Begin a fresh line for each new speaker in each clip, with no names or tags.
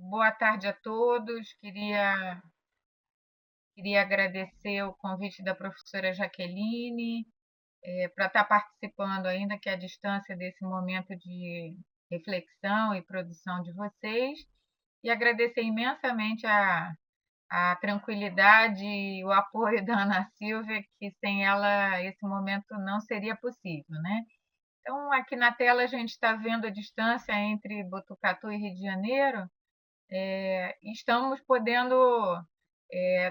Boa tarde a todos. Queria agradecer o convite da professora Jaqueline para estar participando, ainda que à distância, desse momento de reflexão e produção de vocês, e agradecer imensamente a tranquilidade e o apoio da Ana Silvia, que sem ela esse momento não seria possível, né? Então, aqui na tela a gente está vendo a distância entre Botucatu e Rio de Janeiro. Estamos podendo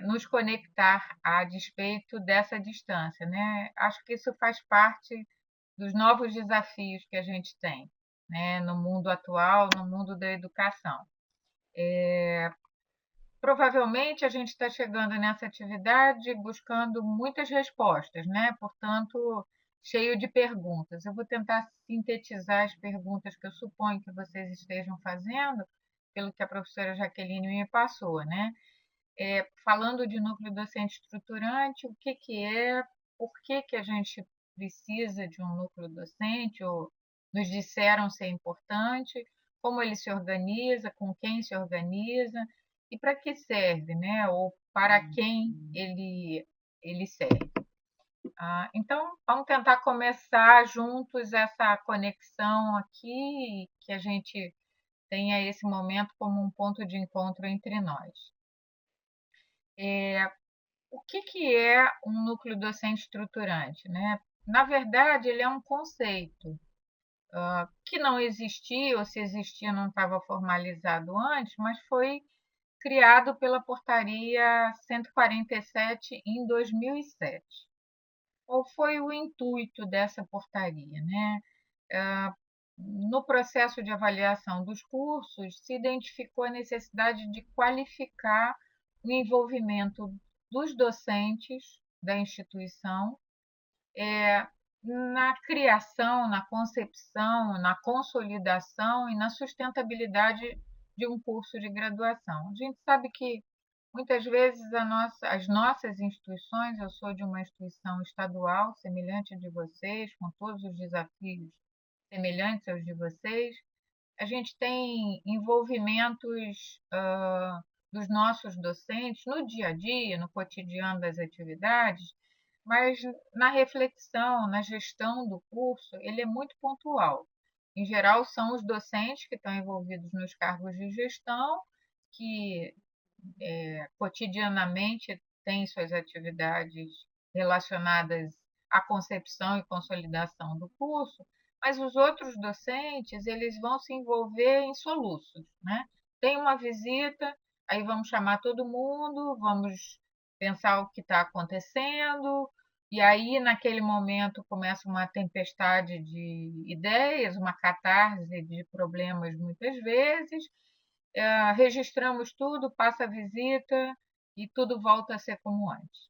nos conectar a despeito dessa distância, né? Acho que isso faz parte dos novos desafios que a gente tem, né? No mundo atual, no mundo da educação. Provavelmente a gente está chegando nessa atividade buscando muitas respostas, né? Portanto, cheio de perguntas. Eu vou tentar sintetizar as perguntas que eu suponho que vocês estejam fazendo, pelo que a professora Jaqueline me passou, né? Falando de núcleo docente estruturante, o que, que é, por que, que a gente precisa de um núcleo docente, ou nos disseram ser importante, como ele se organiza, com quem se organiza e para que serve, né? Ou para quem ele serve. Então, vamos tentar começar juntos essa conexão aqui, que a gente tenha esse momento como um ponto de encontro entre nós. O que, que é um núcleo docente estruturante, né? Na verdade, ele é um conceito que não existia, ou se existia não estava formalizado antes, mas foi criado pela Portaria 147 em 2007. Qual foi o intuito dessa portaria, né? No processo de avaliação dos cursos, se identificou a necessidade de qualificar o envolvimento dos docentes da instituição na criação, na concepção, na consolidação e na sustentabilidade de um curso de graduação. A gente sabe que muitas vezes as nossas instituições, eu sou de uma instituição estadual, semelhante de vocês, com todos os desafios semelhantes aos de vocês, a gente tem envolvimentos dos nossos docentes no dia a dia, no cotidiano das atividades, mas na reflexão, na gestão do curso, ele é muito pontual. Em geral, são os docentes que estão envolvidos nos cargos de gestão, que cotidianamente têm suas atividades relacionadas à concepção e consolidação do curso, mas os outros docentes eles vão se envolver em soluços, né? Tem uma visita, aí vamos chamar todo mundo, vamos pensar o que está acontecendo, e aí naquele momento começa uma tempestade de ideias, uma catarse de problemas muitas vezes, registramos tudo, passa a visita e tudo volta a ser como antes.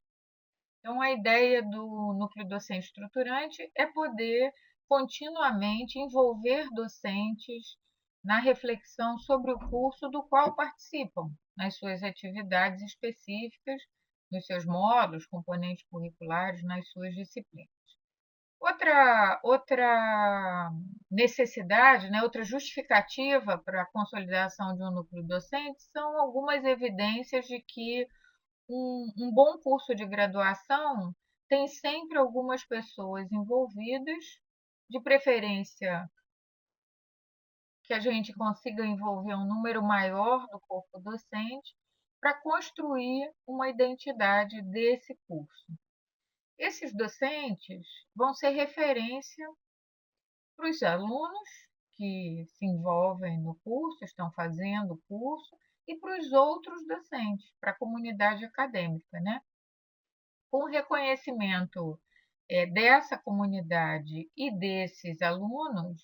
Então, a ideia do núcleo docente estruturante é poder continuamente envolver docentes na reflexão sobre o curso do qual participam, nas suas atividades específicas, nos seus módulos, componentes curriculares, nas suas disciplinas. Outra necessidade, né, outra justificativa para a consolidação de um núcleo docente são algumas evidências de que um bom curso de graduação tem sempre algumas pessoas envolvidas, de preferência que a gente consiga envolver um número maior do corpo docente, para construir uma identidade desse curso. Esses docentes vão ser referência para os alunos que se envolvem no curso, estão fazendo o curso, e para os outros docentes, para a comunidade acadêmica, né? Com o reconhecimento dessa comunidade e desses alunos,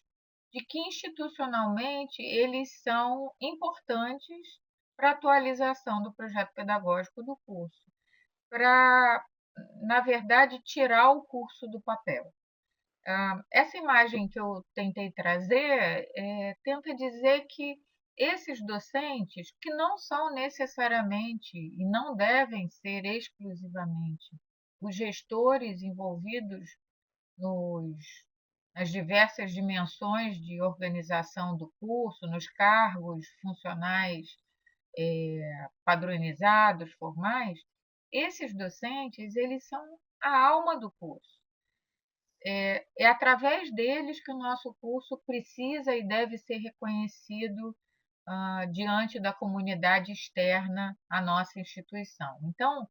de que institucionalmente eles são importantes para a atualização do projeto pedagógico do curso, para, na verdade, tirar o curso do papel. Essa imagem que eu tentei trazer tenta dizer que esses docentes, que não são necessariamente e não devem ser exclusivamente os gestores envolvidos nos, nas diversas dimensões de organização do curso, nos cargos funcionais padronizados, formais, esses docentes, eles são a alma do curso. É através deles que o nosso curso precisa e deve ser reconhecido diante da comunidade externa à nossa instituição. Então,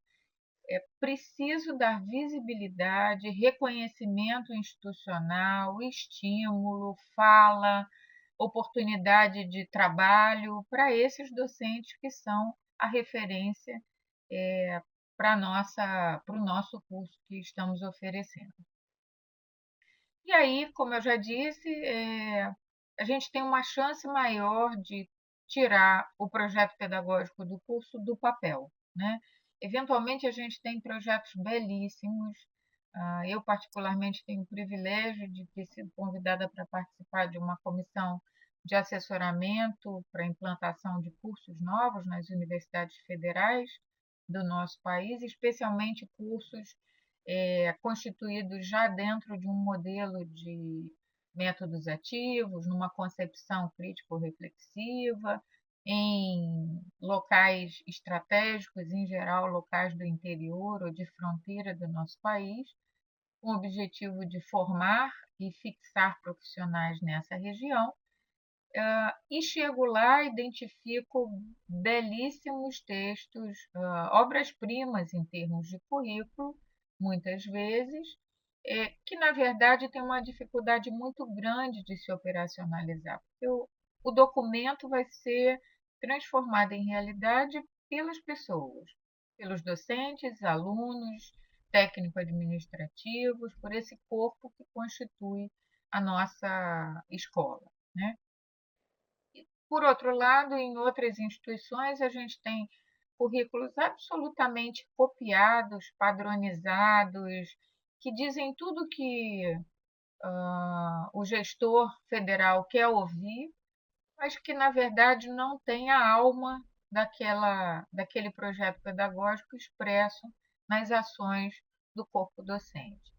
é preciso dar visibilidade, reconhecimento institucional, estímulo, fala, oportunidade de trabalho para esses docentes que são a referência para o nosso curso que estamos oferecendo. E aí, como eu já disse, a gente tem uma chance maior de tirar o projeto pedagógico do curso do papel, né? Eventualmente, a gente tem projetos belíssimos. Eu, particularmente, tenho o privilégio de ter sido convidada para participar de uma comissão de assessoramento para a implantação de cursos novos nas universidades federais do nosso país, especialmente cursos constituídos já dentro de um modelo de métodos ativos, numa concepção crítico-reflexiva, em locais estratégicos, em geral locais do interior ou de fronteira do nosso país, com o objetivo de formar e fixar profissionais nessa região. E chego lá, identifico belíssimos textos, obras-primas em termos de currículo, muitas vezes, que na verdade tem uma dificuldade muito grande de se operacionalizar, porque o documento vai ser transformado em realidade pelas pessoas, pelos docentes, alunos, técnico-administrativos, por esse corpo que constitui a nossa escola, né? Por outro lado, em outras instituições, a gente tem currículos absolutamente copiados, padronizados, que dizem tudo que o gestor federal quer ouvir, mas que, na verdade, não tem a alma daquele projeto pedagógico expresso nas ações do corpo docente.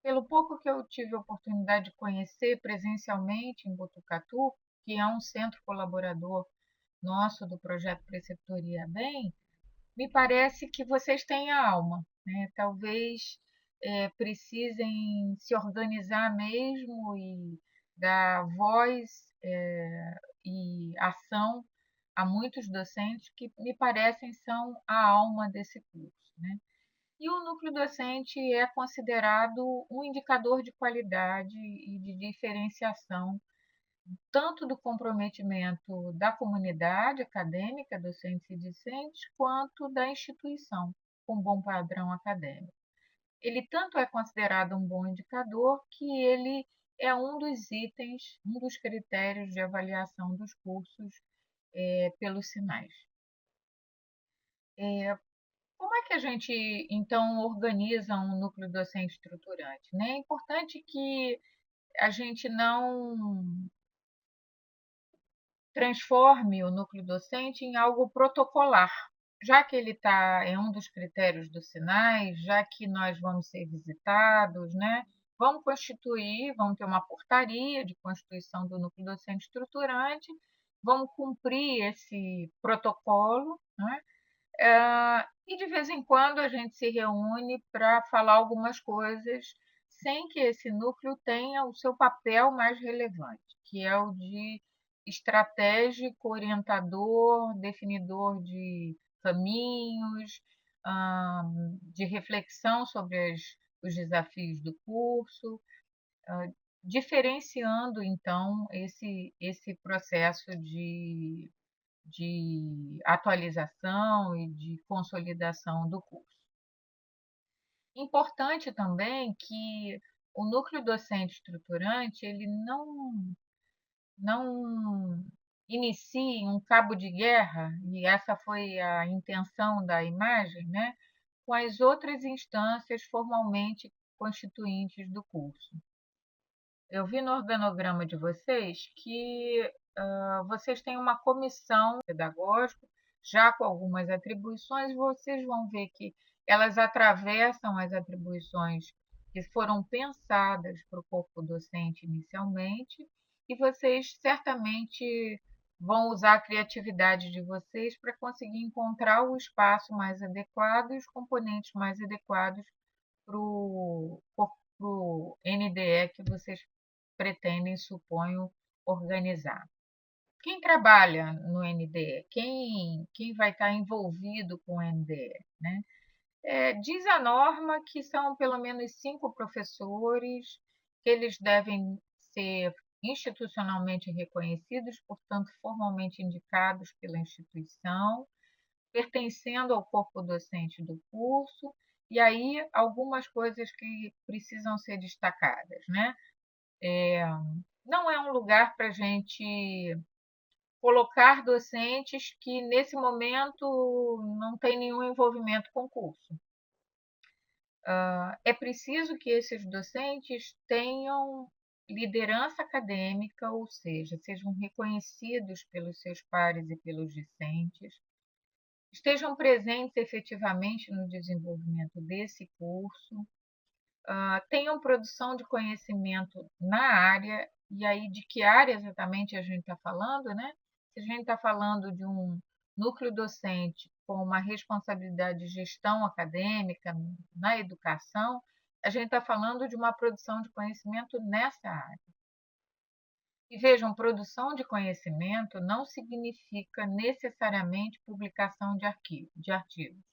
Pelo pouco que eu tive a oportunidade de conhecer presencialmente em Botucatu, que é um centro colaborador nosso do projeto Preceptoria Bem, me parece que vocês têm a alma, né? Talvez precisem se organizar mesmo e dar voz e ação a muitos docentes que me parecem são a alma desse curso, né? E o núcleo docente é considerado um indicador de qualidade e de diferenciação, tanto do comprometimento da comunidade acadêmica, docentes e discentes, quanto da instituição, com bom padrão acadêmico. Ele tanto é considerado um bom indicador que ele é um dos itens, um dos critérios de avaliação dos cursos pelos sinais. Como é que a gente, então, organiza um núcleo docente estruturante, né? É importante que a gente não transforme o núcleo docente em algo protocolar, já que ele é um dos critérios dos sinais, já que nós vamos ser visitados, né? Vamos ter uma portaria de constituição do núcleo docente estruturante, vamos cumprir esse protocolo, né? E de vez em quando a gente se reúne para falar algumas coisas sem que esse núcleo tenha o seu papel mais relevante, que é o de estratégico, orientador, definidor de caminhos, de reflexão sobre os desafios do curso, diferenciando então esse processo de atualização e de consolidação do curso. Importante também que o núcleo docente estruturante ele não inicie um cabo de guerra, e essa foi a intenção da imagem, né, com as outras instâncias formalmente constituintes do curso. Eu vi no organograma de vocês que vocês têm uma comissão pedagógica, já com algumas atribuições, vocês vão ver que elas atravessam as atribuições que foram pensadas para o corpo docente inicialmente, e vocês certamente vão usar a criatividade de vocês para conseguir encontrar o espaço mais adequado e os componentes mais adequados para o NDE que vocês pretendem, suponho, organizar. Quem trabalha no NDE? Quem vai estar envolvido com o NDE? Né? Diz a norma que são pelo menos 5 professores, que eles devem ser institucionalmente reconhecidos, portanto, formalmente indicados pela instituição, pertencendo ao corpo docente do curso, e aí algumas coisas que precisam ser destacadas, né? Não é um lugar para a gente colocar docentes que, nesse momento, não têm nenhum envolvimento com o curso. É preciso que esses docentes tenham liderança acadêmica, ou seja, sejam reconhecidos pelos seus pares e pelos discentes, estejam presentes efetivamente no desenvolvimento desse curso, tenham produção de conhecimento na área, e aí de que área exatamente a gente está falando, né? Se a gente está falando de um núcleo docente com uma responsabilidade de gestão acadêmica na educação, a gente está falando de uma produção de conhecimento nessa área. E vejam, produção de conhecimento não significa necessariamente publicação de artigos.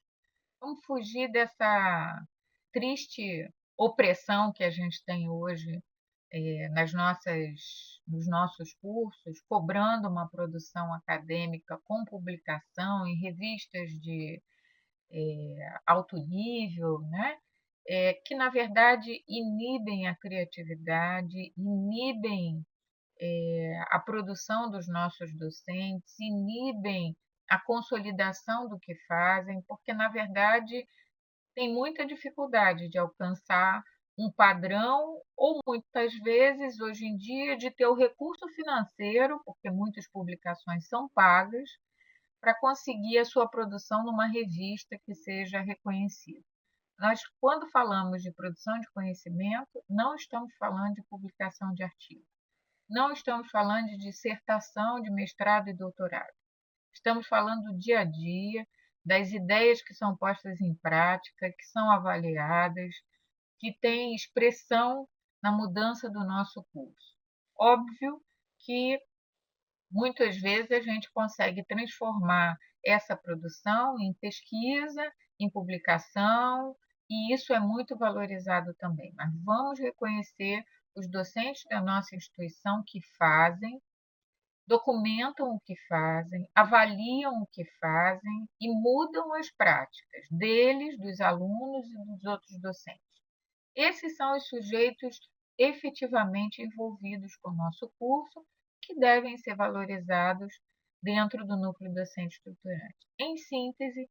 Vamos fugir dessa triste opressão que a gente tem hoje nos nossos cursos, cobrando uma produção acadêmica com publicação em revistas de alto nível, né? Que, na verdade, inibem a criatividade, inibem a produção dos nossos docentes, inibem a consolidação do que fazem, porque, na verdade, tem muita dificuldade de alcançar um padrão, ou muitas vezes, hoje em dia, de ter o recurso financeiro, porque muitas publicações são pagas, para conseguir a sua produção numa revista que seja reconhecida. Nós, quando falamos de produção de conhecimento, não estamos falando de publicação de artigo, não estamos falando de dissertação, de mestrado e doutorado. Estamos falando do dia a dia, das ideias que são postas em prática, que são avaliadas, que têm expressão na mudança do nosso curso. Óbvio que muitas vezes a gente consegue transformar essa produção em pesquisa, em publicação, e isso é muito valorizado também. Mas vamos reconhecer os docentes da nossa instituição que fazem, documentam o que fazem, avaliam o que fazem e mudam as práticas deles, dos alunos e dos outros docentes. Esses são os sujeitos efetivamente envolvidos com o nosso curso, que devem ser valorizados dentro do núcleo docente estruturante. Em síntese,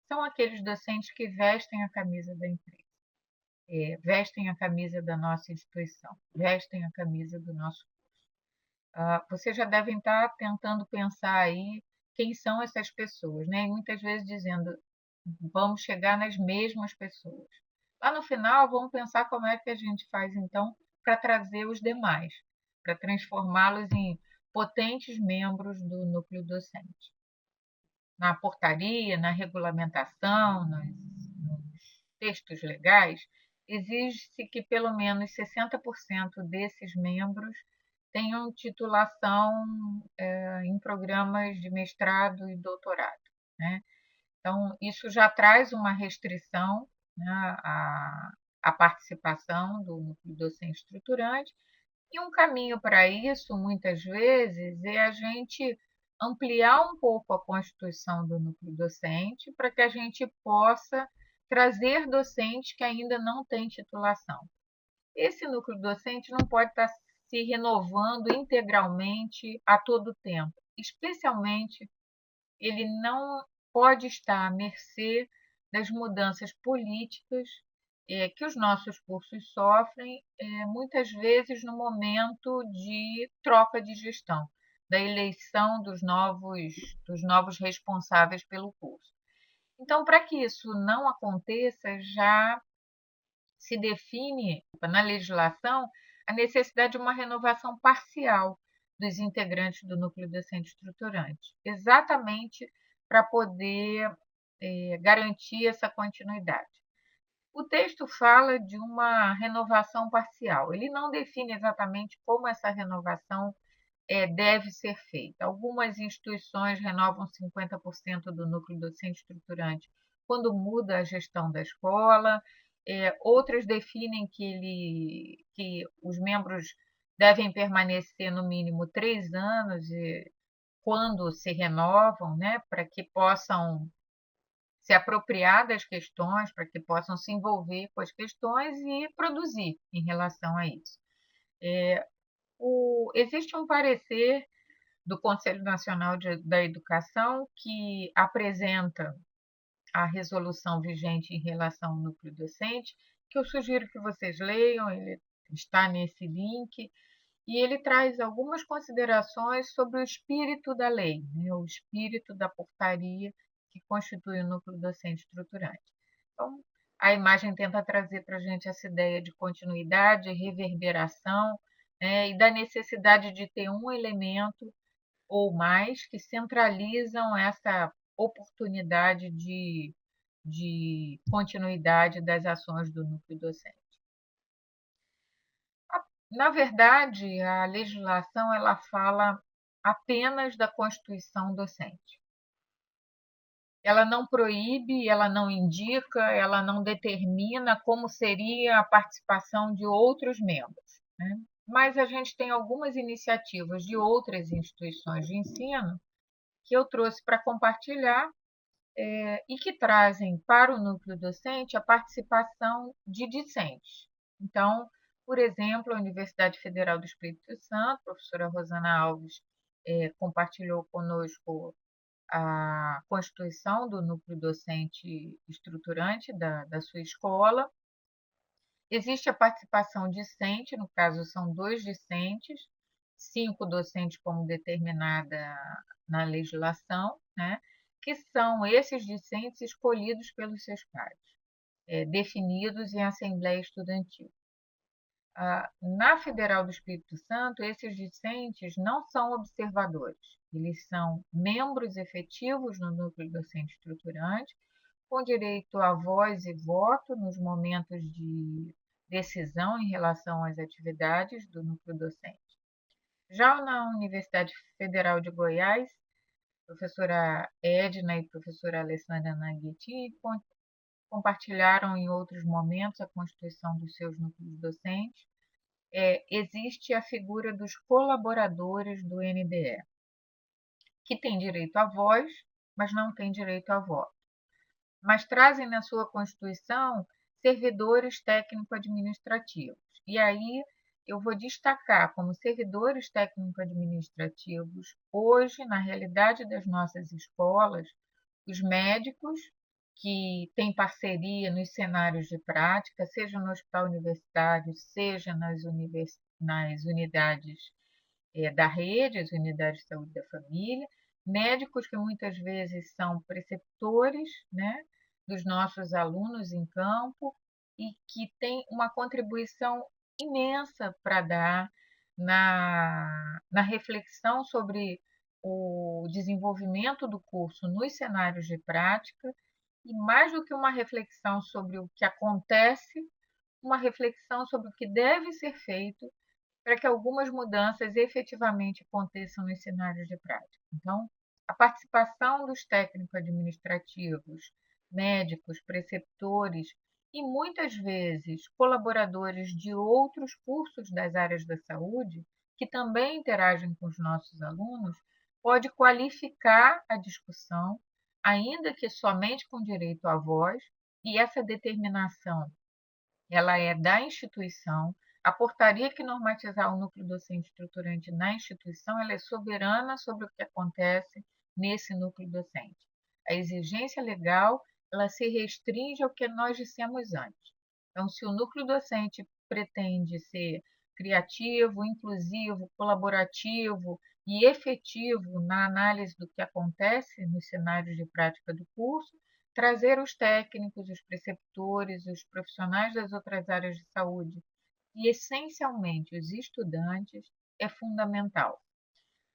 são aqueles docentes que vestem a camisa da empresa, vestem a camisa da nossa instituição, vestem a camisa do nosso curso. Vocês já devem estar tentando pensar aí quem são essas pessoas, né? E muitas vezes dizendo, vamos chegar nas mesmas pessoas. Lá no final, vamos pensar como é que a gente faz, então, para trazer os demais, para transformá-los em potentes membros do núcleo docente. Na portaria, na regulamentação, nos textos legais, exige-se que pelo menos 60% desses membros tenham titulação em programas de mestrado e doutorado, né? Então, isso já traz uma restrição, né, à participação do núcleo docente estruturante, e um caminho para isso, muitas vezes, é a gente ampliar um pouco a constituição do núcleo docente para que a gente possa trazer docentes que ainda não têm titulação. Esse núcleo docente não pode estar se renovando integralmente a todo tempo, especialmente ele não pode estar à mercê das mudanças políticas que os nossos cursos sofrem, muitas vezes no momento de troca de gestão, da eleição dos novos responsáveis pelo curso. Então, para que isso não aconteça, já se define na legislação a necessidade de uma renovação parcial dos integrantes do núcleo docente estruturante, exatamente para poder garantir essa continuidade. O texto fala de uma renovação parcial. Ele não define exatamente como essa renovação deve ser feita. Algumas instituições renovam 50% do núcleo docente estruturante quando muda a gestão da escola, outras definem que os membros devem permanecer no mínimo 3 anos quando se renovam, né, para que possam se apropriar das questões, para que possam se envolver com as questões e produzir em relação a isso. Existe um parecer do Conselho Nacional da Educação que apresenta a resolução vigente em relação ao núcleo docente, que eu sugiro que vocês leiam, ele está nesse link, e ele traz algumas considerações sobre o espírito da lei, né, o espírito da portaria que constitui o núcleo docente estruturante. Então, a imagem tenta trazer para a gente essa ideia de continuidade, reverberação, né, e da necessidade de ter um elemento ou mais que centralizam essa oportunidade de continuidade das ações do núcleo docente. Na verdade, a legislação ela fala apenas da constituição docente. Ela não proíbe, ela não indica, ela não determina como seria a participação de outros membros, né? Mas a gente tem algumas iniciativas de outras instituições de ensino que eu trouxe para compartilhar e que trazem para o núcleo docente a participação de discentes. Então, por exemplo, a Universidade Federal do Espírito Santo, a professora Rosana Alves, compartilhou conosco a constituição do núcleo docente estruturante da sua escola. Existe a participação discente, no caso são 2 discentes, 5 docentes como determinada na legislação, né, que são esses discentes escolhidos pelos seus pares, definidos em assembleia estudantil. Na Federal do Espírito Santo, esses discentes não são observadores, eles são membros efetivos no núcleo docente estruturante, com direito a voz e voto nos momentos de decisão em relação às atividades do núcleo docente. Já na Universidade Federal de Goiás, professora Edna e professora Alessandra Naghetti compartilharam em outros momentos a constituição dos seus núcleos docentes. Existe a figura dos colaboradores do NDE, que tem direito à voz, mas não tem direito a voto. Mas trazem na sua Constituição servidores técnico-administrativos. E aí eu vou destacar como servidores técnico-administrativos, hoje, na realidade das nossas escolas, os médicos que têm parceria nos cenários de prática, seja no hospital universitário, seja nas unidades da rede, as unidades de saúde da família, médicos que muitas vezes são preceptores, né, dos nossos alunos em campo e que têm uma contribuição imensa para dar na reflexão sobre o desenvolvimento do curso nos cenários de prática e, mais do que uma reflexão sobre o que acontece, uma reflexão sobre o que deve ser feito para que algumas mudanças efetivamente aconteçam nos cenários de prática. Então, a participação dos técnicos administrativos, médicos, preceptores e muitas vezes colaboradores de outros cursos das áreas da saúde, que também interagem com os nossos alunos, pode qualificar a discussão, ainda que somente com direito à voz, e essa determinação ela é da instituição. A portaria que normatizar o núcleo docente estruturante na instituição, ela é soberana sobre o que acontece nesse núcleo docente. A exigência legal, ela se restringe ao que nós dissemos antes. Então, se o núcleo docente pretende ser criativo, inclusivo, colaborativo e efetivo na análise do que acontece nos cenários de prática do curso, trazer os técnicos, os preceptores, os profissionais das outras áreas de saúde e, essencialmente, os estudantes é fundamental.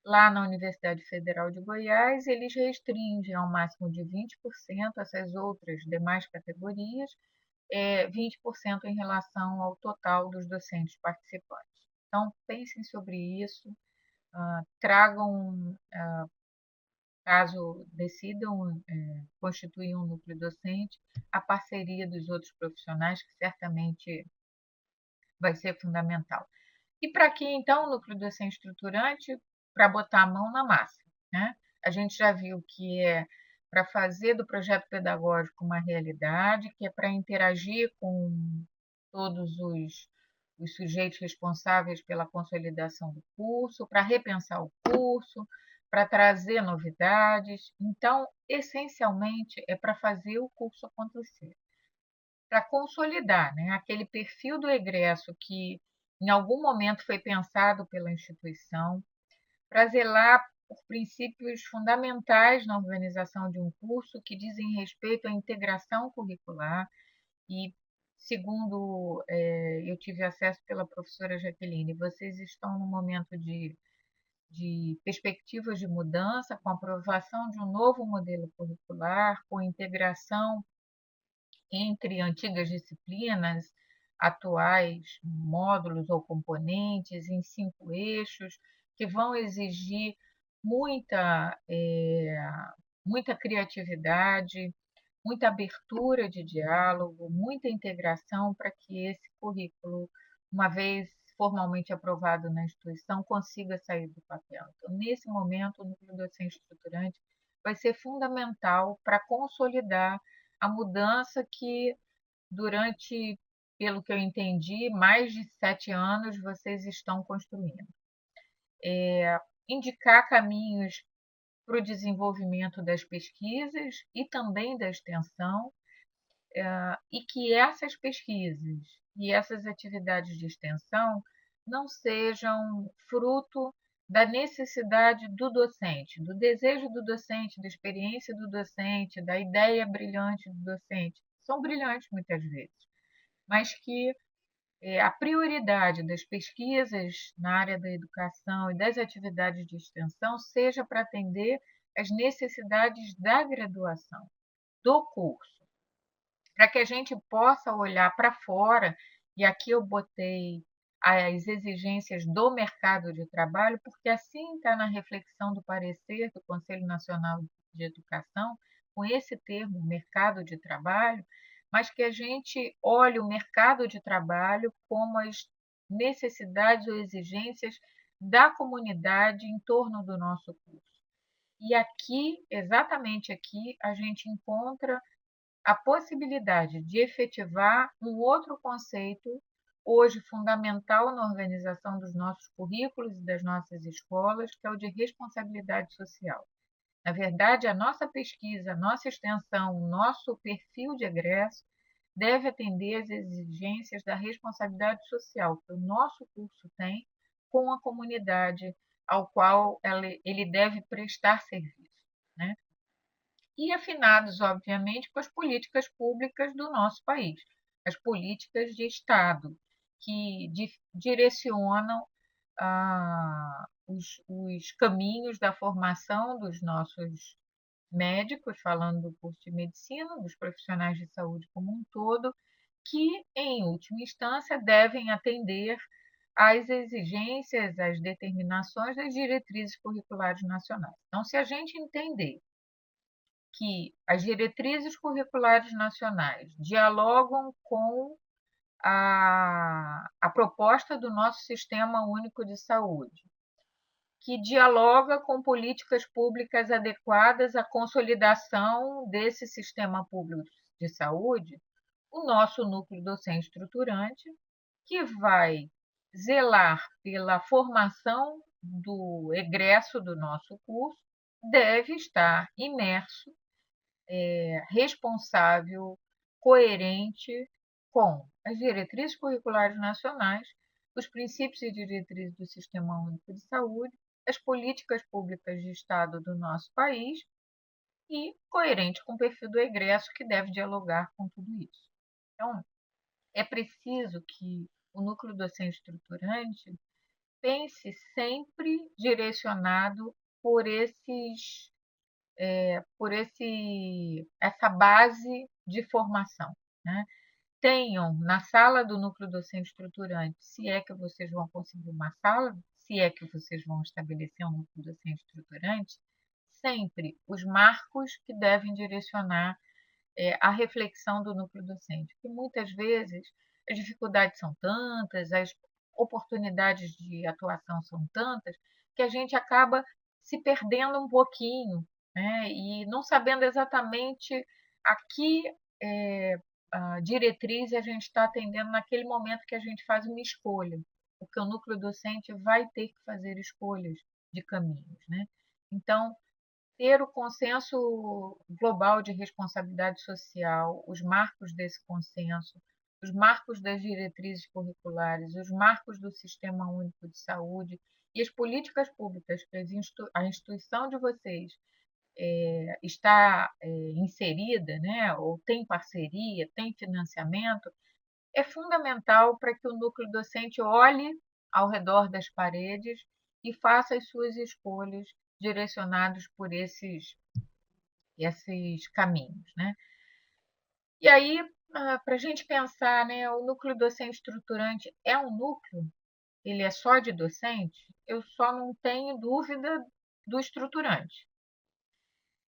Lá na Universidade Federal de Goiás, eles restringem ao máximo de 20% essas outras demais categorias, 20% em relação ao total dos docentes participantes. Então, pensem sobre isso, tragam, caso decidam constituir um núcleo docente, a parceria dos outros profissionais, que certamente vai ser fundamental. E para que, então, o núcleo docente estruturante? Para botar a mão na massa, né? A gente já viu que é para fazer do projeto pedagógico uma realidade, que é para interagir com todos os sujeitos responsáveis pela consolidação do curso, para repensar o curso, para trazer novidades. Então, essencialmente, é para fazer o curso acontecer, para consolidar, né, aquele perfil do egresso que em algum momento foi pensado pela instituição, para zelar por princípios fundamentais na organização de um curso que dizem respeito à integração curricular e, segundo eu tive acesso pela professora Jaqueline, vocês estão num momento de perspectivas de mudança, com a aprovação de um novo modelo curricular, com integração entre antigas disciplinas, atuais módulos ou componentes em 5 eixos, que vão exigir muita, muita criatividade, muita abertura de diálogo, muita integração para que esse currículo, uma vez formalmente aprovado na instituição, consiga sair do papel. Então, nesse momento, o núcleo docente estruturante vai ser fundamental para consolidar a mudança que, durante, pelo que eu entendi, mais de 7 anos vocês estão construindo. Indicar caminhos para o desenvolvimento das pesquisas e também da extensão, e que essas pesquisas e essas atividades de extensão não sejam fruto da necessidade do docente, do desejo do docente, da experiência do docente, da ideia brilhante do docente. São brilhantes muitas vezes, mas que a prioridade das pesquisas na área da educação e das atividades de extensão seja para atender às necessidades da graduação, do curso, para que a gente possa olhar para fora, e aqui eu botei as exigências do mercado de trabalho, porque assim está na reflexão do parecer do Conselho Nacional de Educação, com esse termo, mercado de trabalho, mas que a gente olhe o mercado de trabalho como as necessidades ou exigências da comunidade em torno do nosso curso. E aqui, exatamente aqui, a gente encontra a possibilidade de efetivar um outro conceito, hoje fundamental na organização dos nossos currículos e das nossas escolas, que é o de responsabilidade social. Na verdade, a nossa pesquisa, a nossa extensão, o nosso perfil de egresso deve atender às exigências da responsabilidade social que o nosso curso tem com a comunidade ao qual ele deve prestar serviço, né? E afinados, obviamente, com as políticas públicas do nosso país, as políticas de Estado, que direcionam os caminhos da formação dos nossos médicos, falando do curso de medicina, dos profissionais de saúde como um todo, que, em última instância, devem atender às exigências, às determinações das diretrizes curriculares nacionais. Então, se a gente entender que as diretrizes curriculares nacionais dialogam com a proposta do nosso Sistema Único de Saúde, que dialoga com políticas públicas adequadas à consolidação desse sistema público de saúde, o nosso núcleo docente estruturante, que vai zelar pela formação do egresso do nosso curso, deve estar imerso, responsável, coerente com as diretrizes curriculares nacionais, os princípios e diretrizes do Sistema Único de Saúde, as políticas públicas de Estado do nosso país e coerente com o perfil do egresso, que deve dialogar com tudo isso. Então, é preciso que o núcleo docente estruturante pense sempre direcionado por essa base de formação, né? Tenham na sala do núcleo docente estruturante, se é que vocês vão conseguir uma sala, se é que vocês vão estabelecer um núcleo docente estruturante, sempre os marcos que devem direcionar a reflexão do núcleo docente, porque muitas vezes as dificuldades são tantas, as oportunidades de atuação são tantas, que a gente acaba se perdendo um pouquinho, né? E não sabendo exatamente a que a diretriz a gente está atendendo naquele momento que a gente faz uma escolha, porque o núcleo docente vai ter que fazer escolhas de caminhos, né? Então, ter o consenso global de responsabilidade social, os marcos desse consenso, os marcos das diretrizes curriculares, os marcos do Sistema Único de Saúde e as políticas públicas que a instituição de vocês está inserida, né, ou tem parceria, tem financiamento, é fundamental para que o núcleo docente olhe ao redor das paredes e faça as suas escolhas direcionados por esses caminhos, né? E aí, para a gente pensar, né, o núcleo docente estruturante é um núcleo, ele é só de docente, eu só não tenho dúvida do estruturante.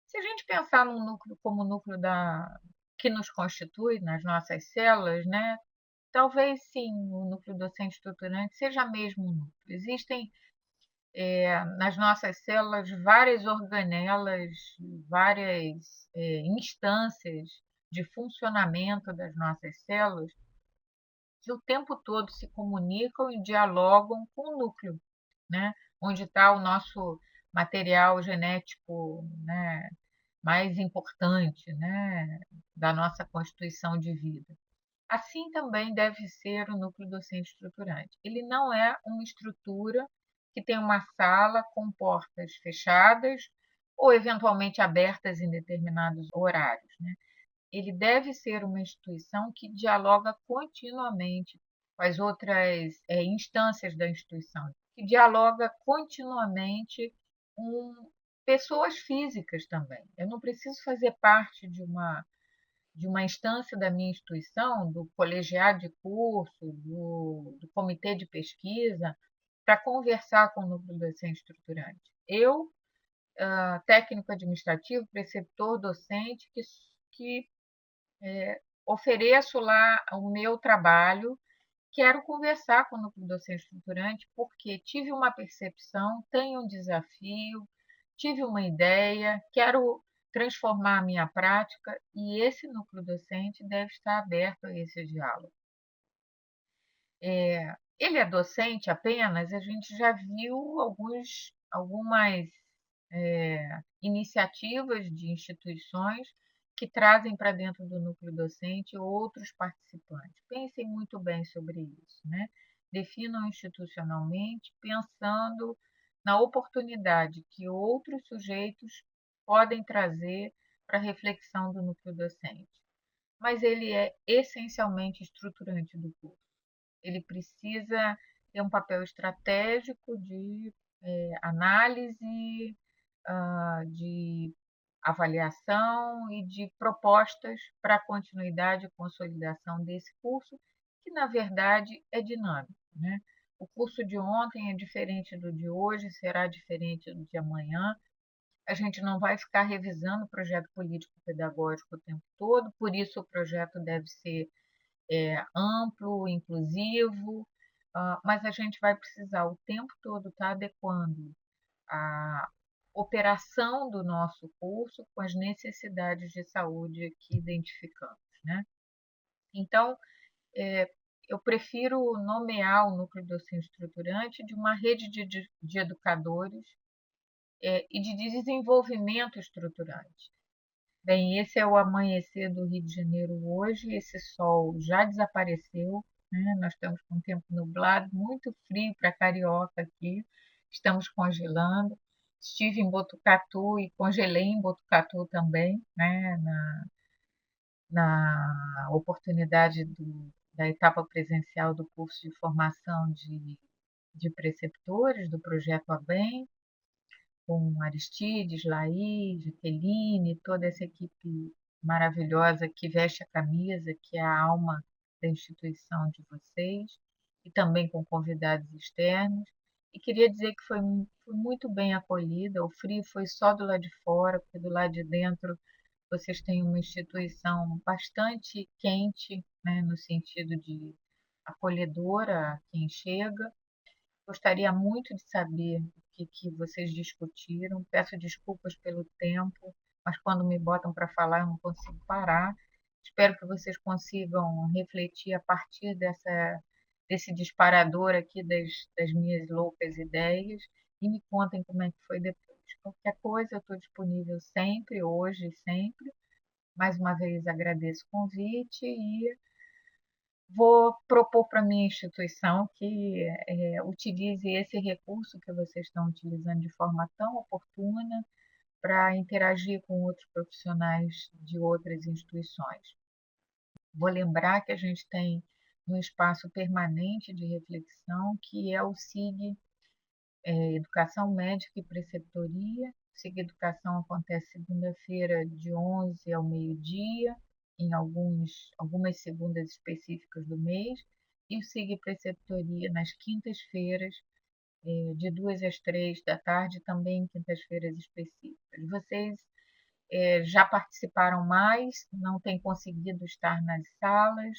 Se a gente pensar num núcleo como o núcleo que nos constitui, nas nossas células, né, talvez sim, o núcleo docente estruturante seja mesmo um núcleo. Existem nas nossas células várias organelas, várias instâncias de funcionamento das nossas células que o tempo todo se comunicam e dialogam com o núcleo, né? Onde está o nosso material genético, né? Mais importante, né? Da nossa constituição de vida. Assim também deve ser o núcleo docente estruturante. Ele não é uma estrutura que tem uma sala com portas fechadas ou eventualmente abertas em determinados horários, né? Ele deve ser uma instituição que dialoga continuamente com as outras instâncias da instituição, que dialoga continuamente com pessoas físicas também. Eu não preciso fazer parte de uma instância da minha instituição, do colegiado de curso, do comitê de pesquisa, para conversar com o núcleo docente estruturante. Eu, técnico administrativo, preceptor, docente, que ofereço lá o meu trabalho, quero conversar com o núcleo docente estruturante porque tive uma percepção, tenho um desafio, tive uma ideia, quero transformar a minha prática e esse núcleo docente deve estar aberto a esse diálogo. Ele é docente apenas, a gente já viu algumas iniciativas de instituições que trazem para dentro do núcleo docente outros participantes. Pensem muito bem sobre isso, né? Definam institucionalmente, pensando na oportunidade que outros sujeitos podem trazer para a reflexão do núcleo docente. Mas ele é essencialmente estruturante do curso. Ele precisa ter um papel estratégico de análise, de avaliação e de propostas para a continuidade e consolidação desse curso, que na verdade é dinâmico, né? O curso de ontem é diferente do de hoje, será diferente do de amanhã. A gente não vai ficar revisando o projeto político-pedagógico o tempo todo, por isso o projeto deve ser amplo, inclusivo, mas a gente vai precisar o tempo todo estar adequando a operação do nosso curso com as necessidades de saúde que identificamos, né? Então, eu prefiro nomear o núcleo docente estruturante de uma rede de educadores e de desenvolvimento estruturante. Bem, esse é o amanhecer do Rio de Janeiro hoje. Esse sol já desapareceu, né? Nós estamos com um tempo nublado, muito frio para carioca aqui. Estamos congelando. Estive em Botucatu e congelei em Botucatu também, né? Na oportunidade da etapa presencial do curso de formação de de preceptores do Projeto ABEM, com Aristides, Laís, Jaqueline, toda essa equipe maravilhosa que veste a camisa, que é a alma da instituição de vocês, e também com convidados externos. E queria dizer que foi muito bem acolhida. O frio foi só do lado de fora, porque do lado de dentro vocês têm uma instituição bastante quente, né, no sentido de acolhedora a quem chega. Gostaria muito de saber o que vocês discutiram. Peço desculpas pelo tempo, mas quando me botam para falar eu não consigo parar. Espero que vocês consigam refletir a partir desse disparador aqui das minhas loucas ideias e me contem como é que foi depois. Qualquer coisa, eu estou disponível sempre, hoje e sempre. Mais uma vez agradeço o convite e vou propor para a minha instituição que utilize esse recurso que vocês estão utilizando de forma tão oportuna para interagir com outros profissionais de outras instituições. Vou lembrar que a gente tem um espaço permanente de reflexão, que é o SIG, Educação Médica e Preceptoria. O SIG Educação acontece segunda-feira de 11 ao meio-dia, em algumas segundas específicas do mês, e o SIG Preceptoria nas quintas-feiras, de 2 às 3 da tarde, também em quintas-feiras específicas. Vocês já participaram mais, não têm conseguido estar nas salas,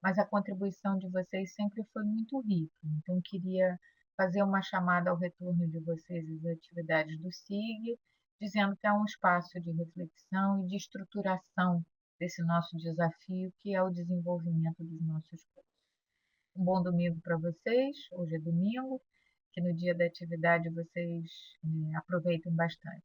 mas a contribuição de vocês sempre foi muito rica. Então, queria fazer uma chamada ao retorno de vocês às atividades do SIG, dizendo que é um espaço de reflexão e de estruturação desse nosso desafio, que é o desenvolvimento dos nossos cursos. Um bom domingo para vocês, hoje é domingo, que no dia da atividade vocês aproveitem bastante.